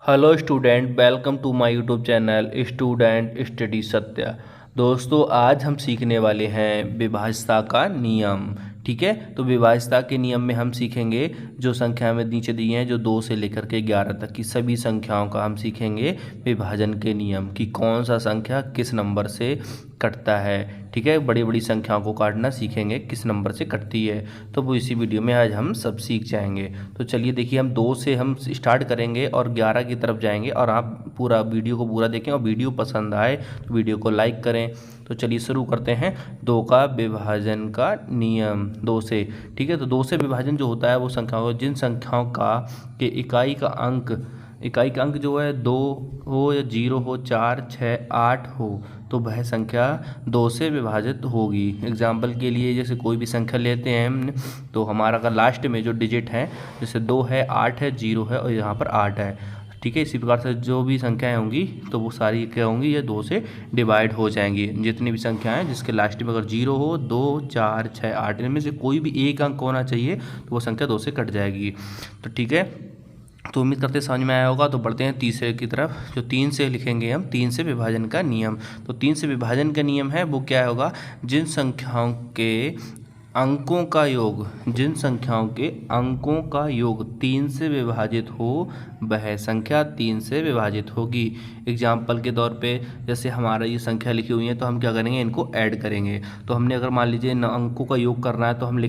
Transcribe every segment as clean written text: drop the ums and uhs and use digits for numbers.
Hello student, welcome to my YouTube channel student study Satya. दोस्तों, आज हम सीखने वाले हैं विभाज्यता का नियम। ठीक है, तो विभाज्यता के नियम में हम सीखेंगे जो संख्या में नीचे दी हैं, जो 2 से लेकर के 11 तक की सभी संख्याओं का हम सीखेंगे विभाजन के नियम कि कौन सा संख्या किस नंबर से कटता है। ठीक है, बड़ी बड़ी संख्याओं को काटना सीखेंगे किस नंबर से कटती है, तो वो इसी वीडियो में आज हम सब सीख जाएंगे। तो चलिए देखिए, हम 2 से हम स्टार्ट करेंगे और 11 की तरफ जाएंगे, और आप पूरा वीडियो को पूरा देखें और वीडियो पसंद आए तो वीडियो को लाइक करें। तो चलिए शुरू करते हैं 2 का विभाजन का नियम 2 से। ठीक है, तो 2 से विभाजन जो होता है वो संख्याओं जिन संख्याओं का के इकाई का अंक जो है 2 हो या 0 हो, 4, 6, 8 हो, तो वह संख्या 2 से विभाजित होगी। एग्जाम्पल के लिए जैसे कोई भी संख्या लेते हैं हम, तो हमारा अगर लास्ट में जो डिजिट है जैसे 2 है, 8 है, 0 है और यहाँ पर 8 है। ठीक है, इसी प्रकार से जो भी संख्याएं होंगी तो वो सारी क्या होंगी, ये 2 से डिवाइड हो जाएंगी। जितनी भी संख्याएं जिसके लास्ट में अगर 0 हो, 2, 4, 6, 8 इनमें से कोई भी एक अंक होना चाहिए तो वो संख्या 2 से कट जाएगी। तो ठीक है, तो उम्मीद करते समझ में आया होगा। तो बढ़ते हैं तीसरे की तरफ, जो 3 से लिखेंगे हम 3 से विभाजन का नियम। तो 3 से विभाजन का नियम है वो क्या होगा, जिन संख्याओं के अंकों का योग 3 से विभाजित हो वह संख्या 3 से विभाजित होगी। एग्जाम्पल के तौर पे जैसे हमारा ये संख्या लिखी हुई है तो हम क्या करेंगे, इनको ऐड करेंगे। तो हमने अगर मान लीजिए अंकों का योग करना है तो हम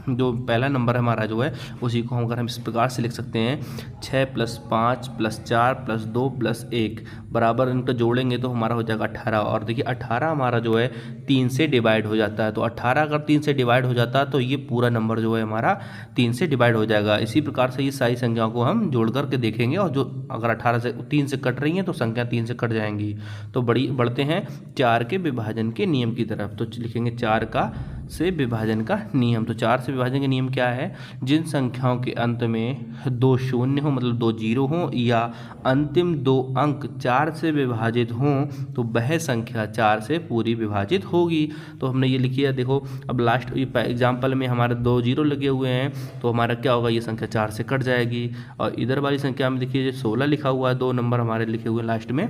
जो पहला नंबर हमारा जो है उसी को हम इस प्रकार से लिख सकते हैं, 6 + 5 + 4 + 2 + 1 बराबर इनको जोड़ेंगे तो हमारा हो जाएगा 18। और देखिए 18 हमारा जो है 3 से डिवाइड हो जाता है। तो 18 अगर 3 से डिवाइड हो जाता है तो ये पूरा नंबर जो है हमारा 3 से डिवाइड हो जाएगा। इसी प्रकार से ये सारी संख्याओं को हम जोड़ करके देखेंगे, और जो अगर 18 से 3 से कट रही हैं तो संख्या 3 से कट जाएंगी। तो बढ़ते हैं 4 के विभाजन के नियम की तरफ। तो लिखेंगे 4 का से विभाजन का नियम। तो 4 से विभाजन का नियम क्या है, जिन संख्याओं के अंत में 2 शून्य हो, मतलब 2 जीरो हो, या अंतिम 2 अंक 4 से विभाजित हों तो वह संख्या 4 से पूरी विभाजित होगी। तो हमने ये लिखी है, देखो अब लास्ट एग्जाम्पल में हमारे 2 जीरो लगे हुए हैं तो हमारा क्या होगा, ये संख्या 4 से कट जाएगी। और इधर वाली संख्या में देखिए 16 लिखा हुआ है, 2 नंबर हमारे लिखे हुए लास्ट में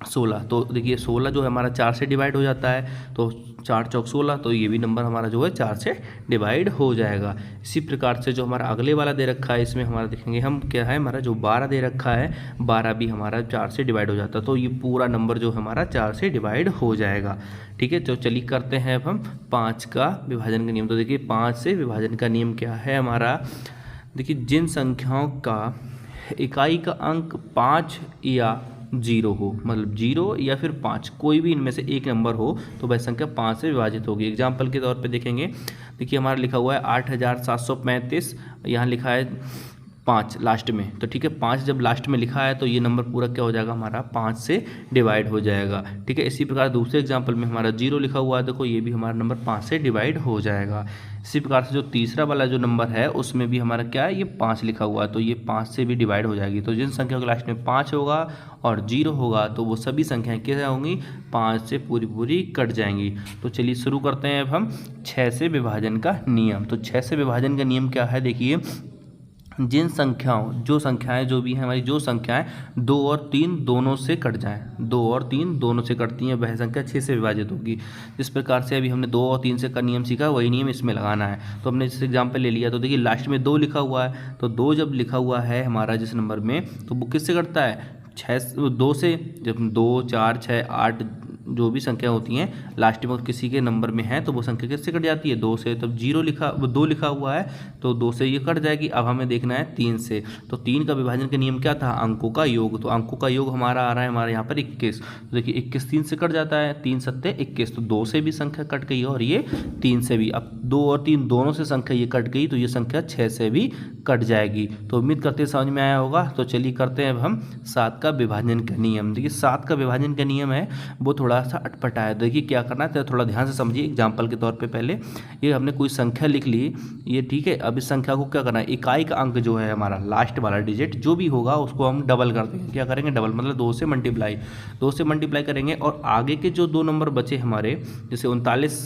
16। तो देखिए 16 जो है हमारा 4 से डिवाइड हो जाता है, तो 4 चौक 16, तो ये भी नंबर हमारा जो है 4 से डिवाइड हो जाएगा। इसी प्रकार से जो हमारा अगले वाला दे रखा है, इसमें हमारा देखेंगे हम क्या है, हमारा जो 12 दे रखा है, 12 भी हमारा 4 से डिवाइड हो जाता है। तो ये पूरा नंबर जो हमारा 4 से डिवाइड हो जाएगा। ठीक है, तो चलिए करते हैं अब हम 5 का विभाजन का नियम। तो देखिए 5 से विभाजन का नियम क्या है हमारा, देखिए जिन संख्याओं का इकाई का अंक 5 या 0 हो, मतलब 0 या फिर 5, कोई भी इनमें से एक नंबर हो तो वह संख्या 5 से विभाजित होगी। एग्जाम्पल के तौर पे देखेंगे, देखिए हमारा लिखा हुआ है 8735, यहाँ लिखा है 5 लास्ट में। तो ठीक है, 5 जब लास्ट में लिखा है तो ये नंबर पूरा क्या हो जाएगा, हमारा 5 से डिवाइड हो जाएगा। ठीक है, इसी प्रकार दूसरे एग्जाम्पल में हमारा 0 लिखा हुआ है, देखो ये भी हमारा नंबर 5 से डिवाइड हो जाएगा। इसी प्रकार से जो तीसरा वाला जो नंबर है उसमें भी हमारा क्या है, ये 5 लिखा हुआ है, तो ये 5 से भी डिवाइड हो जाएगी। तो जिन संख्या के लास्ट में 5 होगा और 0 होगा तो वो सभी संख्याएं क्या होंगी, 5 से पूरी पूरी कट जाएंगी। तो चलिए शुरू करते हैं अब हम 6 से विभाजन का नियम। तो 6 से विभाजन का नियम क्या है, देखिए जिन संख्याओं जो भी हैं हमारी, जो संख्याएं 2 और 3 दोनों से कट जाएं, 2 और 3 दोनों से कटती हैं, वह संख्या 6 से विभाजित होगी। इस प्रकार से अभी हमने 2 और 3 से का नियम सीखा, वही नियम इसमें लगाना है। तो हमने जैसे एग्जाम्पल ले लिया, तो देखिए लास्ट में 2 लिखा हुआ है, तो 2 जब लिखा हुआ है हमारा जिस नंबर में, तो वो किससे कटता है, 2 से। जब 2, 4, 6, 8 जो भी संख्या होती हैं लास्ट में किसी के नंबर में है तो वो संख्या किससे कट जाती है, 2 से। तब 2 लिखा हुआ है तो 2 से ये कट जाएगी। अब हमें देखना है 3 से। तो 3 का विभाजन का नियम क्या था, अंकों का योग। तो अंकों का योग हमारा आ रहा है हमारे यहाँ पर 21। तो देखिए 21 3 से कट जाता है, 3 सत्ते 21, तो 2 से भी संख्या कट गई और ये 3 से भी। अब 2 और 3 दोनों से संख्या ये कट गई तो ये संख्या 6 से भी कट जाएगी। तो उम्मीद करते समझ में आया होगा। तो चलिए करते हैं अब हम 7 का विभाजन का नियम। देखिए 7 का विभाजन का नियम है वो थोड़ा सा अटपटा है। देखिए क्या करना है, तो थोड़ा ध्यान से समझिए। एग्जाम्पल के तौर पे पहले ये हमने कोई संख्या लिख ली, ये ठीक है। अब इस संख्या को क्या करना है, इकाई का अंक जो है हमारा लास्ट वाला डिजिट जो भी होगा उसको हम डबल कर देंगे। क्या करेंगे, डबल, मतलब 2 से मल्टीप्लाई करेंगे। और आगे के जो 2 नंबर बचे हमारे, जैसे 39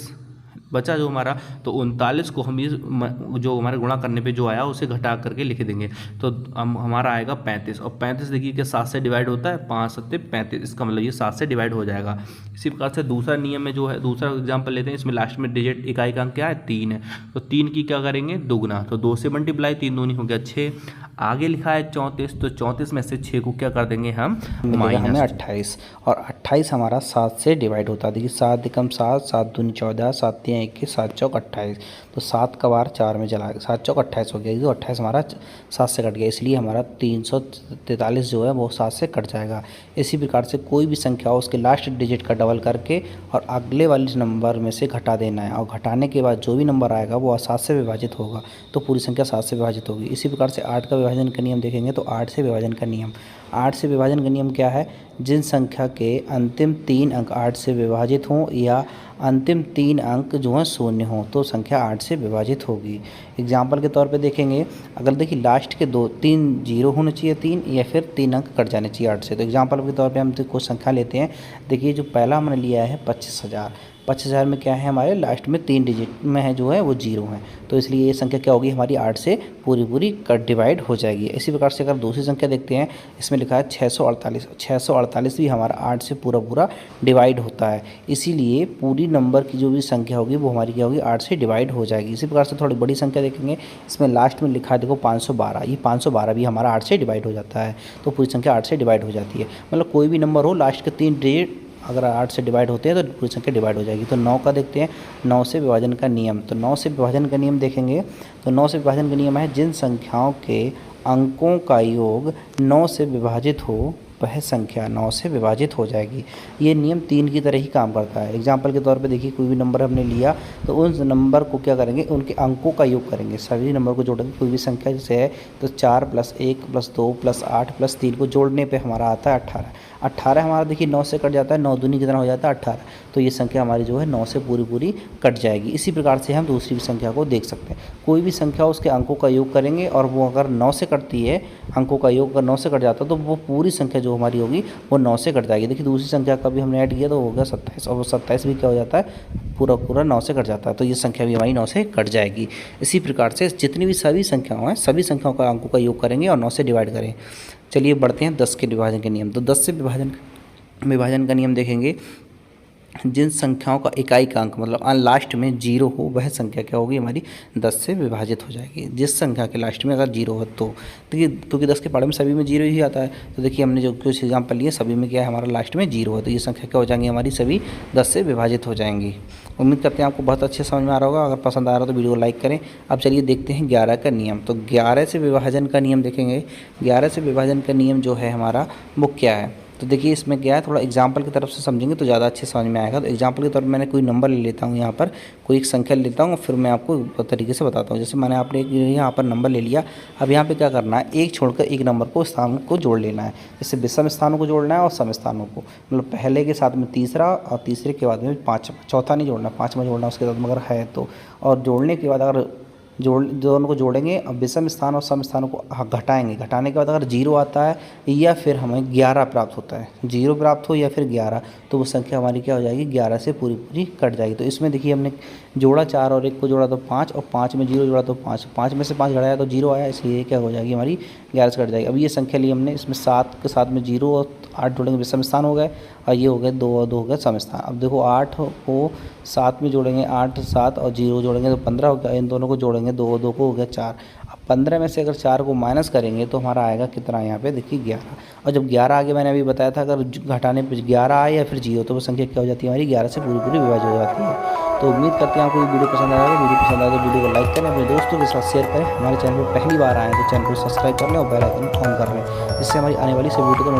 बचा जो हमारा, तो 39 को हम ये जो हमारे गुणा करने पे जो आया उसे घटा करके लिख देंगे। तो हमारा आएगा 35, और 35 देखिए कि 7 से डिवाइड होता है, 5 सत्ते 35, इसका मतलब ये 7 से डिवाइड हो जाएगा। इसी प्रकार से दूसरा नियम में जो है, दूसरा एग्जाम्पल लेते हैं, इसमें लास्ट में डिजिट इकाई का अंक क्या है 3 है, तो 3 की क्या करेंगे दुगुना, तो 2 से मल्टीप्लाई, 3 दूनी हो गया 6। आगे लिखा है 34, तो 34 में से 6 को क्या कर देंगे हम मिलेगा हमें 28, और 28 हमारा 7 से डिवाइड होता है। देखिए 7 एकम 7, 7 दूनी 14, 7 3 21, 7 चौक 28, तो 7 का बार 4 में चला गया, 7 चौक 28 हो गया, तो 28 हमारा 7 से कट गया, इसलिए हमारा 343 जो है वो 7 से कट जाएगा। इसी प्रकार से कोई भी संख्या हो उसके लास्ट डिजिट का डबल करके और अगले वाले नंबर में से घटा देना है, और घटाने के बाद जो भी नंबर आएगा वो 7 से विभाजित होगा, तो पूरी संख्या 7 से विभाजित होगी। इसी प्रकार से 8 का विभाजन का नियम देखेंगे, तो 8 से विभाजन का नियम, 8 से विभाजन का नियम क्या है, जिन संख्या के अंतिम 3 अंक 8 से विभाजित हों या अंतिम 3 अंक जो हैं 0 हों तो संख्या 8 से विभाजित होगी। एग्जाम्पल के तौर पे देखेंगे, अगर देखिए लास्ट के 3 जीरो होने चाहिए 3, या फिर 3 अंक कट जाने चाहिए 8 से। तो एग्जाम्पल के तौर पे हम कुछ संख्या लेते हैं। देखिए जो पहला हमने लिया है 25,000, 25,000 में क्या है हमारे लास्ट में 3 डिजिट में है जो है वो 0 है, तो इसलिए ये संख्या क्या होगी हमारी 8 से पूरी कट डिवाइड हो जाएगी। इसी प्रकार से अगर दूसरी संख्या देखते हैं, इसमें लिखा है 648, 648 भी हमारा 8 से पूरा डिवाइड होता है, इसीलिए पूरी नंबर की जो भी संख्या होगी वो हमारी क्या होगी 8 से डिवाइड हो जाएगी। इसी प्रकार से थोड़ी बड़ी संख्या देखेंगे, इसमें लास्ट में लिखा है देखो 512, ये 512 भी हमारा 8 से डिवाइड हो जाता है, तो पूरी संख्या 8 से डिवाइड हो जाती है। मतलब कोई भी नंबर हो लास्ट के 3 डिजिट अगर 8 से डिवाइड होते हैं तो पूरी संख्या डिवाइड हो जाएगी। तो 9 का देखते हैं, 9 से विभाजन का नियम, तो 9 से विभाजन का नियम देखेंगे, तो 9 से विभाजन का नियम है जिन संख्याओं के अंकों का योग 9 से विभाजित हो वह संख्या 9 से विभाजित हो जाएगी। ये नियम 3 की तरह ही काम करता है। एग्जाम्पल के तौर पे देखिए कोई भी नंबर हमने लिया तो उस नंबर को क्या करेंगे, उनके अंकों का योग करेंगे, सभी नंबर को जोड़ेंगे। कोई भी संख्या जैसे है तो 4 + 1 + 2 + 8 + 3 को जोड़ने पे हमारा आता है 18। 18 हमारा देखिए 9 से कट जाता है, 9 दूनी कितना हो जाता है 18, तो ये संख्या हमारी जो है 9 से पूरी कट जाएगी। इसी प्रकार से हम दूसरी भी संख्या को देख सकते हैं। कोई भी संख्या उसके अंकों का योग करेंगे और वो अगर 9 से कटती है, अंकों का योग अगर 9 से कट जाता है तो वो पूरी संख्या जो हमारी होगी वो 9 से कट जाएगी। देखिए दूसरी संख्या का भी हमने ऐड किया तो हो गया 27, और वो 27 भी क्या हो जाता है पूरा 9 से कट जाता है, तो ये संख्या भी हमारी 9 से कट जाएगी। इसी प्रकार से जितनी भी सभी संख्याओं हैं सभी संख्याओं का अंकों का योग करेंगे और 9 से डिवाइड करें। चलिए बढ़ते हैं 10 के विभाजन के नियम। तो 10 से विभाजन का नियम देखेंगे, जिन संख्याओं का इकाई का अंक मतलब लास्ट में 0 हो वह संख्या क्या होगी हमारी 10 से विभाजित हो जाएगी। जिस संख्या के लास्ट में अगर 0 हो तो देखिए, क्योंकि 10 के पढ़े में सभी में 0 ही आता है, तो देखिए हमने जो कुछ एग्जाम्पल लिए सभी में क्या है हमारा लास्ट में 0 है, तो ये संख्या क्या हो जाएंगी हमारी सभी 10 से विभाजित हो जाएंगी। उम्मीद करते हैं आपको बहुत अच्छे समझ में आ रहा होगा। अगर पसंद आ रहा हो तो वीडियो को लाइक करें। अब चलिए देखते हैं 11 का नियम। तो 11 से विभाजन का नियम देखेंगे। 11 से विभाजन का नियम जो है हमारा वो क्या है, तो देखिए इसमें क्या है, थोड़ा एग्जाम्पल की तरफ से समझेंगे तो ज़्यादा अच्छे समझ में आएगा। तो एग्जाम्पल के तौर पर मैंने कोई नंबर ले लेता हूँ, यहाँ पर कोई एक संख्या लेता हूँ, फिर मैं आपको तरीके से बताता हूँ। जैसे मैंने आपने यहाँ पर नंबर ले लिया, अब यहाँ पे क्या करना है, एक छोड़कर एक नंबर को स्थान को जोड़ लेना है। जैसे विषम स्थानों को जोड़ना है और सम स्थानों को, मतलब पहले के साथ में तीसरा और तीसरे के बाद में पाँचवा, चौथा नहीं जोड़ना, पाँचवा जोड़ना उसके बाद में अगर है तो, और जोड़ने के बाद अगर दोनों को जोड़ेंगे, अब विषम स्थान और सम स्थानों को घटाएंगे, घटाने के बाद अगर 0 आता है या फिर हमें 11 प्राप्त होता है, 0 प्राप्त हो या फिर 11, तो वो संख्या हमारी क्या हो जाएगी 11 से पूरी कट जाएगी। तो इसमें देखिए हमने जोड़ा 4 और 1 को जोड़ा तो 5, और 5 में 0 जोड़ा तो 5, 5 में से 5 घटाया तो 0 आया, इसलिए क्या हो जाएगी हमारी 11 से कट जाएगी। अब ये संख्या ली हमने, इसमें 7 के साथ में 0 और 8 जोड़ेंगे विषम स्थान हो गए, और ये हो गए 2 और 2 हो गए सम स्थान। अब देखो 8 को 7 में जोड़ेंगे, 8 7 और 0 जोड़ेंगे तो 15 हो गया, इन दोनों को जोड़ेंगे 2 और 2 को हो गया 4। अब 15 में से अगर 4 को माइनस करेंगे तो हमारा आएगा कितना, यहाँ पे देखिए 11। और जब 11 आगे मैंने अभी बताया था अगर घटाने पे 11 आए या फिर 0 तो वो संख्या क्या हो जाती है हमारी 11 से पूरी विभाजित हो जाती है। तो उम्मीद करते हैं आपको वीडियो पसंद आएगा। वीडियो पसंद आए तो वीडियो को लाइक करें, अपने दोस्तों के साथ शेयर करें। हमारे चैनल पर पहली बार आए हैं तो चैनल को सब्सक्राइब कर लें और बेल आइकन ऑन कर लें, जिससे हमारी आने वाली सभी वीडियो को